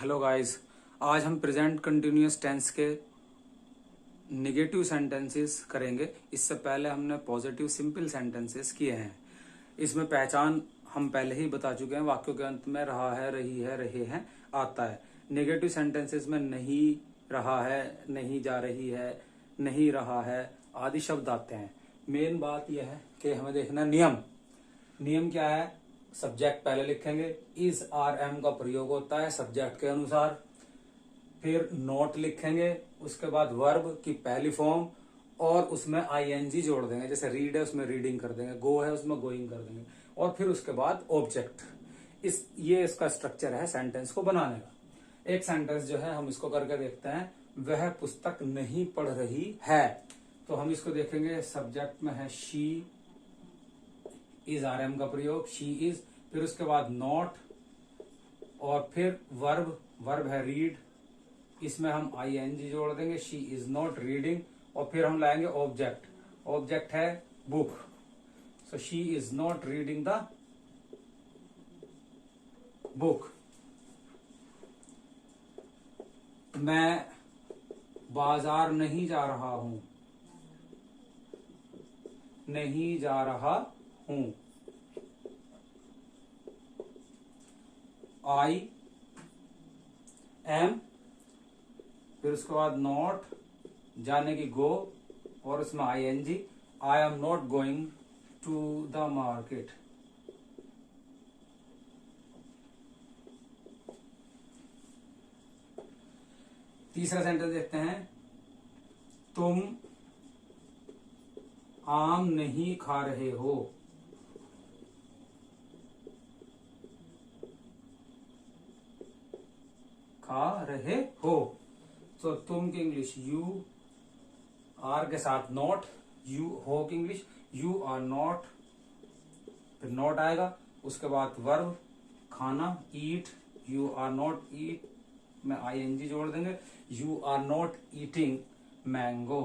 Hello guys. आज हम present continuous tense के नेगेटिव सेंटेंसेस करेंगे। इससे पहले हमने पॉजिटिव सिंपल सेंटेंसेस किए हैं। इसमें पहचान हम पहले ही बता चुके हैं। वाक्यों के अंत में रहा है, रही है, रहे हैं आता है। नेगेटिव सेंटेंसेस में नहीं रहा है, नहीं जा रही है, नहीं रहा है आदि शब्द आते हैं। मेन बात यह है कि हमें देखना नियम। नियम क्या है? सब्जेक्ट पहले लिखेंगे, इज आर एम का प्रयोग होता है सब्जेक्ट के अनुसार। फिर नोट लिखेंगे, उसके बाद वर्ब की पहली फॉर्म और उसमें आईएनजी जोड़ देंगे। जैसे रीड है उसमें रीडिंग कर देंगे, गो है उसमें गोइंग कर देंगे, और फिर उसके बाद ऑब्जेक्ट। ये इसका स्ट्रक्चर है सेंटेंस को बनाने का। एक सेंटेंस जो है हम इसको करके देखते हैं। वह पुस्तक नहीं पढ़ रही है, तो हम इसको देखेंगे। सब्जेक्ट में है शी, इज आर एम का प्रयोग, शी इज। फिर उसके बाद नॉट और फिर वर्ब है रीड, इसमें हम आईएनजी जोड़ देंगे, शी इज नॉट रीडिंग। और फिर हम लाएंगे ऑब्जेक्ट है book, so she is not reading the book. मैं बाजार नहीं जा रहा हूं, नहीं जा रहा हूं। आई एम, फिर उसके बाद नॉट, जाने की गो, और उसमें ING. I am not going to the market. तीसरा सेंटेंस देखते हैं। तुम आम नहीं खा रहे हो, खा रहे हो। तो तुम की इंग्लिश यू, आर के साथ नॉट, यू हो की इंग्लिश यू आर नॉट, फिर नॉट आएगा। उसके बाद वर्ब खाना, eat, you are not eat में आईएनजी जोड़ देंगे, you are not eating mango.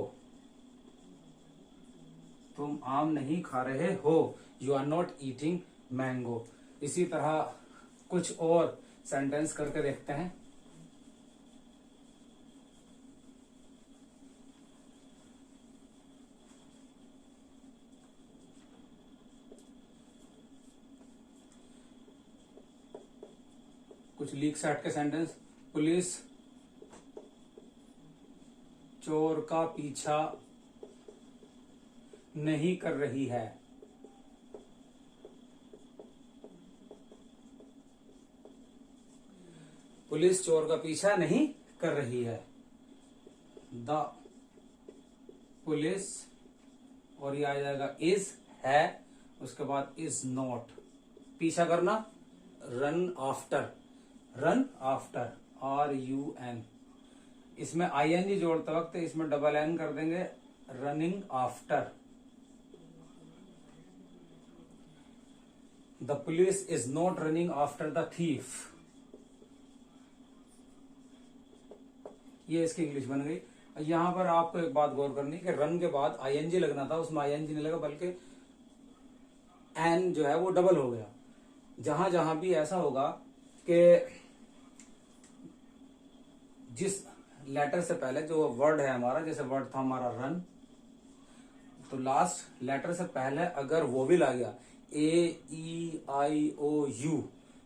तुम आम नहीं खा रहे हो, you are not eating mango. इसी तरह कुछ और सेंटेंस करके देखते हैं। कुछ लीक सेट के सेंटेंस। पुलिस चोर का पीछा नहीं कर रही है, पुलिस चोर का पीछा नहीं कर रही है। द पुलिस, और ये आ जाएगा इज, है, उसके बाद इज नॉट। पीछा करना, run after, run after, RUN। इसमें आईएनजी जोड़ते वक्त इसमें डबल एन कर देंगे, running after. The police is not running after the thief. ये इसकी इंग्लिश बन गई। यहां पर आपको एक बात गौर करनी कि रन के बाद आईएनजी लगना था, उसमें आईएनजी नहीं लगा, बल्कि एन जो है वो डबल हो गया। जहां जहां भी ऐसा होगा कि जिस लेटर से पहले जो वर्ड है हमारा, जैसे वर्ड था हमारा रन, तो लास्ट लेटर से पहले अगर वोवेल आ गया AEIOU,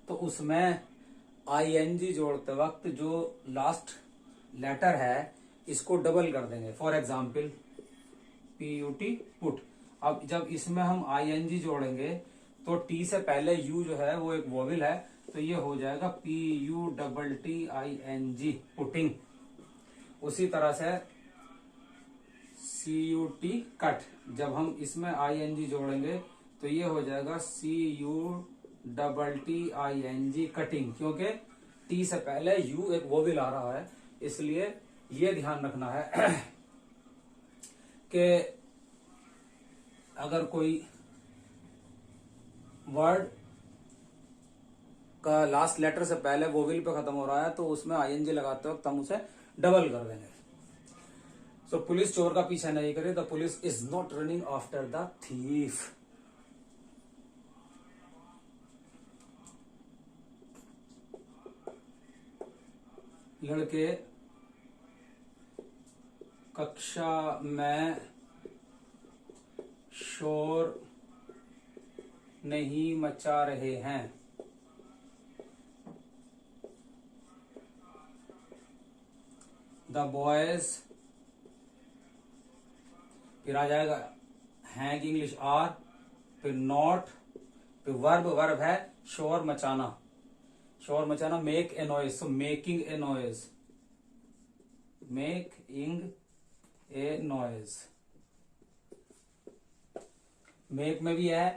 तो उसमें आईएनजी जोड़ते वक्त जो लास्ट लेटर है इसको डबल कर देंगे। For example PUT, put. अब जब इसमें हम आईएनजी जोड़ेंगे तो टी से पहले यू जो है वो एक वोवेल है, तो ये हो जाएगा PUTTING, पुटिंग। उसी तरह से CUT, कट। जब हम इसमें आईएनजी जोड़ेंगे तो ये हो जाएगा CUTTING, कटिंग, क्योंकि टी से पहले यू एक वोवेल आ रहा है। इसलिए ये ध्यान रखना है कि अगर कोई वर्ड का लास्ट लेटर से पहले वोवेल पे खत्म हो रहा है तो उसमें आईएनजी लगाते वक्त हम उसे डबल कर देंगे। सो पुलिस चोर का पीछा नहीं करे, the police is not running after the thief. लड़के कक्षा में शोर नहीं मचा रहे हैं। द बॉयज, फिर आ जाएगा हैं की इंग्लिश आर, फिर नॉट, फिर वर्ब है शोर मचाना। शोर मचाना make a noise, so making a noise, making a noise. Make में भी है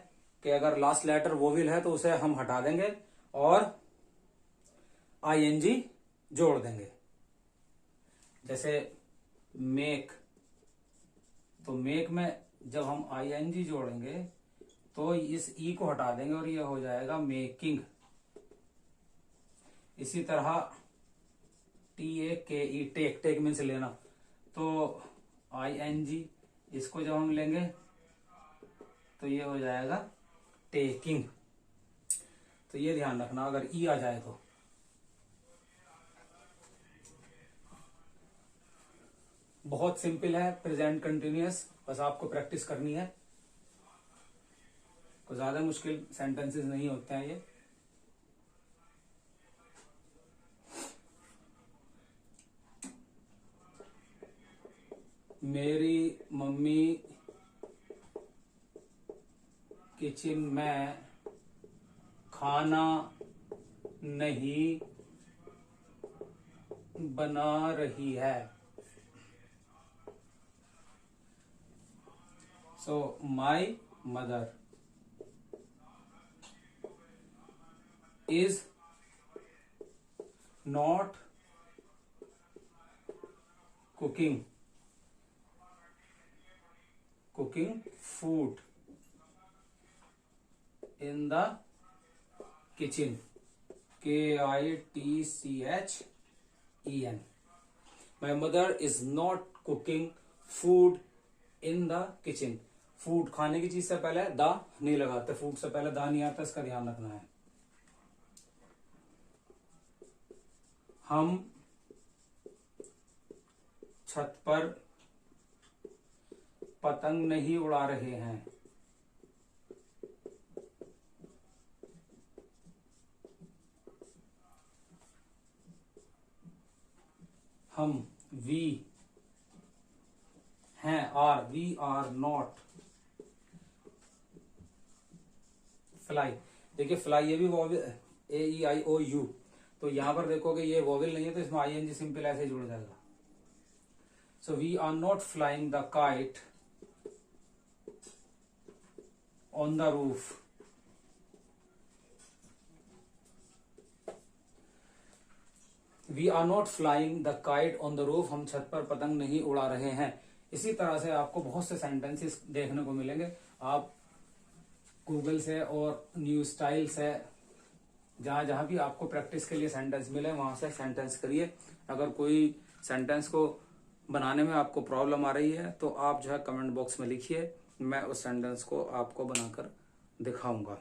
कि अगर लास्ट लेटर वोविल है तो उसे हम हटा देंगे और आईएनजी जोड़ देंगे। जैसे मेक, तो मेक में जब हम आईएनजी जोड़ेंगे तो इस ई को हटा देंगे और ये हो जाएगा मेकिंग। इसी तरह TAKE, टेक, टेक मीन्स लेना, तो आईएनजी इसको जब हम लेंगे तो ये हो जाएगा टेकिंग। तो ये ध्यान रखना अगर ई आ जाए तो। बहुत सिंपल है प्रेजेंट कंटिन्यूअस, बस आपको प्रैक्टिस करनी है। कोई ज्यादा मुश्किल सेंटेंसेस नहीं होते हैं ये। मेरी मम्मी किचन में खाना नहीं बना रही है। So my mother is not cooking food in the kitchen. KITCHEN. My mother is not cooking food in the kitchen. Food खाने की चीज से पहले दा नहीं लगाते, फूड से पहले दा नहीं आता, इसका ध्यान रखना है। हम छत पर पतंग नहीं उड़ा रहे हैं। हम वी हैं are, we are not fly. देखिए फ्लाई ये भी वॉविल, AEIOU, तो यहां पर देखोगे ये वॉविल नहीं है तो इसमें आईएनजी सिंपल ऐसे जुड़ जाएगा। So we are not flying the kite on the roof. We are not flying the kite on the roof, हम छत पर पतंग नहीं उड़ा रहे हैं। इसी तरह से आपको बहुत से सेंटेंसेस देखने को मिलेंगे। आप गूगल से और न्यू स्टाइल से जहां जहां भी आपको प्रैक्टिस के लिए सेंटेंस मिले वहां से सेंटेंस करिए। अगर कोई सेंटेंस को बनाने में आपको प्रॉब्लम आ रही है तो आप जो है कमेंट बॉक्स में लिखिए, मैं उस सेंटेंस को आपको बनाकर दिखाऊंगा।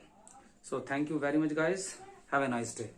So thank you very much guys, have a nice day.